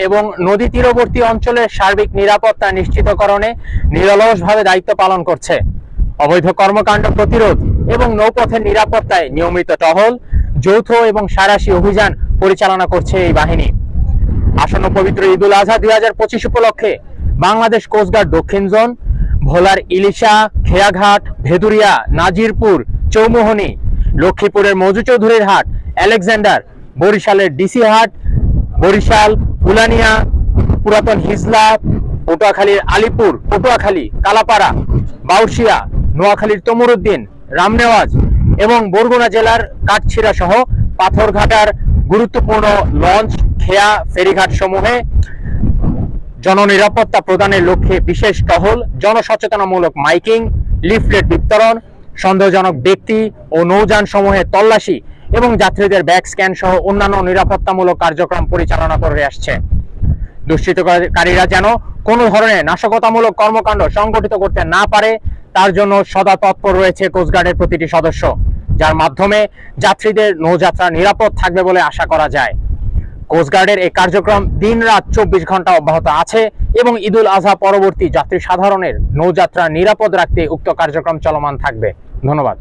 এবং নদী তীরবর্তী অঞ্চলের সার্বিক নিরাপত্তা নিশ্চিতকরণে নিরলসভাবে দায়িত্ব পালন করছে। অবৈধ কর্মকাণ্ড প্রতিরোধ এবং নৌপথের নিরাপত্তায় নিয়মিত টহল, যৌথ এবং সাঁড়াশি অভিযান পরিচালনা করছে এই বাহিনী। আসন্ন পবিত্র ঈদুল আজহা 2025 উপলক্ষে বাংলাদেশ কোস্টগার্ড দক্ষিণ জোন ভোলার ইলিশা, খেয়াঘাট, ভেদুরিয়া, নাজিরপুর, চৌমুহনী, লক্ষ্মীপুরের মজু চৌধুরীর হাট, আলেকজান্ডার, বরিশালের ডিসি হাট, বরিশাল, উলানিয়া, পুরাতন হিজলা, পটুয়াখালীর আলিপুর, পটুয়াখালী, কালাপাড়া, বাউশিয়া, নোয়াখালীর তমরুদ্দিন, রামনেওয়াজ এবং বরগুনা জেলার কাঠছিড়া সহ পাথরঘাটার গুরুত্বপূর্ণ লঞ্চ, খেয়া, ফেরিঘাট সমূহে জননিরাপত্তা প্রদানের লক্ষ্যে বিশেষ টহল, জনসচেতনামূলক মাইকিং, লিফলেট বিতরণ, সন্দেহজনক ব্যক্তি ও নৌযান সমূহে তল্লাশি এবং যাত্রীদের ব্যাগ স্ক্যান সহ অন্যান্য নিরাপত্তামূলক কার্যক্রম পরিচালনা করে আসছে। দুষ্কৃতকারীরা যেন কোনো ধরনের নাশকতামূলক কর্মকাণ্ড সংগঠিত করতে না পারে তার জন্য সদা তৎপর রয়েছে কোস্টগার্ডের প্রতিটি সদস্য, যার মাধ্যমে যাত্রীদের নৌযাত্রা নিরাপদ থাকবে বলে আশা করা যায়। কোস্টগার্ডের এই কার্যক্রম দিন-রাত 24 ঘন্টা অব্যাহত আছে এবং ঈদুল আজহা পরবর্তী যাত্রী সাধারণের নৌযাত্রা নিরাপদ রাখতে উক্ত কার্যক্রম চলমান থাকবে। ধন্যবাদ।